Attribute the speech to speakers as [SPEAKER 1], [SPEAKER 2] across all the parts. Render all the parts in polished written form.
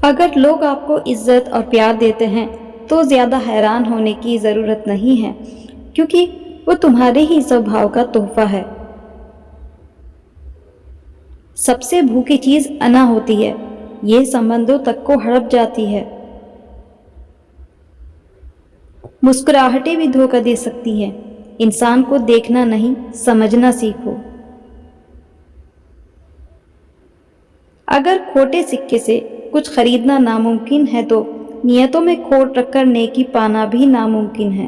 [SPEAKER 1] अगर लोग आपको इज्जत और प्यार देते हैं तो ज़्यादा हैरान होने की ज़रूरत नहीं है, क्योंकि वो तुम्हारे ही स्वभाव का तोहफा है। सबसे भूखी चीज़ अना होती है, ये संबंधों तक को हड़प जाती है। मुस्कुराहटें भी धोखा दे सकती हैं। इंसान को देखना नहीं, समझना सीखो। अगर खोटे सिक्के से कुछ खरीदना नामुमकिन है तो नियतों में खोट रखकर नेकी पाना भी नामुमकिन है।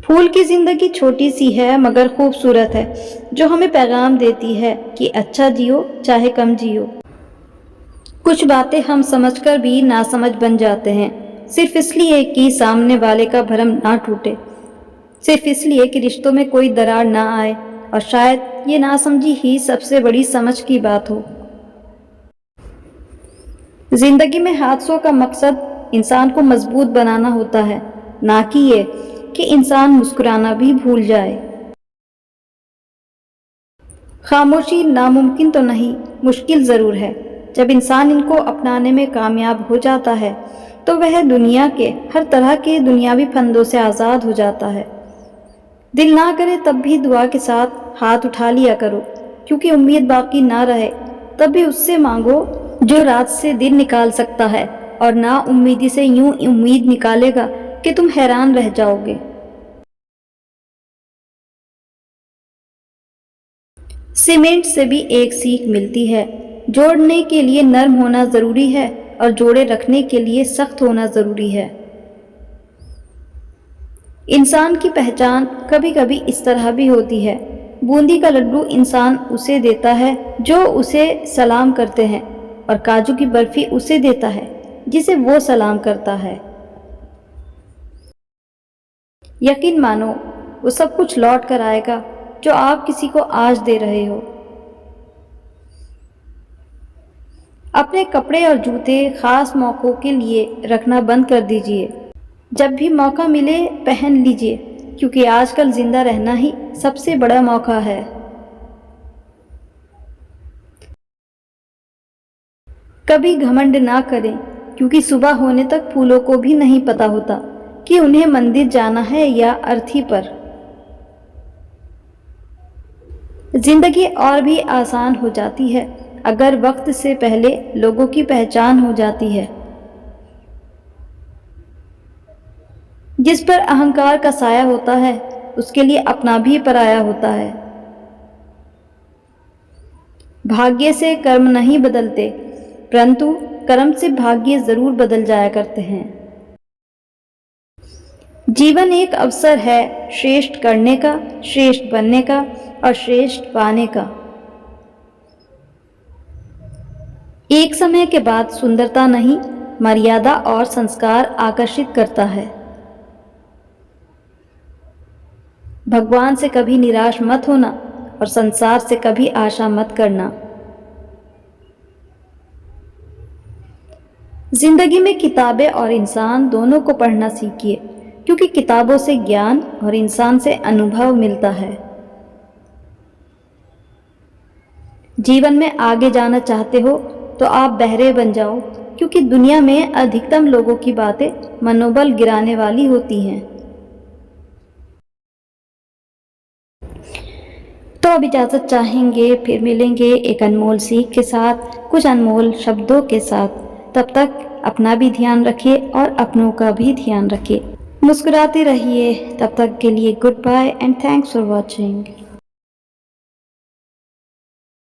[SPEAKER 1] फूल की जिंदगी छोटी सी है मगर खूबसूरत है, जो हमें पैगाम देती है कि अच्छा जियो चाहे कम जियो। कुछ बातें हम समझकर भी नासमझ बन जाते हैं, सिर्फ इसलिए कि सामने वाले का भरम ना टूटे, सिर्फ इसलिए कि रिश्तों में कोई दरार ना आए, और शायद ये नासमझी ही सबसे बड़ी समझ की बात हो। जिंदगी में हादसों का मकसद इंसान को मजबूत बनाना होता है, ना कि ये कि इंसान मुस्कुराना भी भूल जाए। खामोशी नामुमकिन तो नहीं, मुश्किल ज़रूर है। जब इंसान इनको अपनाने में कामयाब हो जाता है तो वह दुनिया के हर तरह के दुनियावी फंदों से आज़ाद हो जाता है। दिल ना करे तब भी दुआ के साथ हाथ उठा लिया करो, क्योंकि उम्मीद बाकी ना रहे तब भी उससे मांगो जो रात से दिन निकाल सकता है, और ना उम्मीदी से यूं उम्मीद निकालेगा कि तुम हैरान रह जाओगे। सीमेंट से भी एक सीख मिलती है, जोड़ने के लिए नरम होना ज़रूरी है और जोड़े रखने के लिए सख्त होना ज़रूरी है। इंसान की पहचान कभी कभी इस तरह भी होती है। बूंदी का लड्डू इंसान उसे देता है जो उसे सलाम करते हैं, और काजू की बर्फी उसे देता है जिसे वो सलाम करता है। यकीन मानो वो सब कुछ लौट कर आएगा जो आप किसी को आज दे रहे हो। अपने कपड़े और जूते खास मौक़ों के लिए रखना बंद कर दीजिए। जब भी मौका मिले पहन लीजिए, क्योंकि आजकल जिंदा रहना ही सबसे बड़ा मौका है। कभी घमंड ना करें, क्योंकि सुबह होने तक फूलों को भी नहीं पता होता कि उन्हें मंदिर जाना है या अर्थी पर। जिंदगी और भी आसान हो जाती है अगर वक्त से पहले लोगों की पहचान हो जाती है। जिस पर अहंकार का साया होता है उसके लिए अपना भी पराया होता है। भाग्य से कर्म नहीं बदलते, परंतु कर्म से भाग्य जरूर बदल जाया करते हैं। जीवन एक अवसर है श्रेष्ठ करने का, श्रेष्ठ बनने का और श्रेष्ठ पाने का। एक समय के बाद सुंदरता नहीं, मर्यादा और संस्कार आकर्षित करता है। भगवान से कभी निराश मत होना और संसार से कभी आशा मत करना। जिंदगी में किताबें और इंसान दोनों को पढ़ना सीखिए, क्योंकि किताबों से ज्ञान और इंसान से अनुभव मिलता है। जीवन में आगे जाना चाहते हो तो आप बहरे बन जाओ, क्योंकि दुनिया में अधिकतम लोगों की बातें मनोबल गिराने वाली होती हैं। तो अब इजाज़त चाहेंगे, फिर मिलेंगे एक अनमोल सीख के साथ, कुछ अनमोल शब्दों के साथ। तब तक अपना भी ध्यान रखिए और अपनों का भी ध्यान रखिए। मुस्कुराते रहिए। तब तक के लिए good bye and thanks for watching.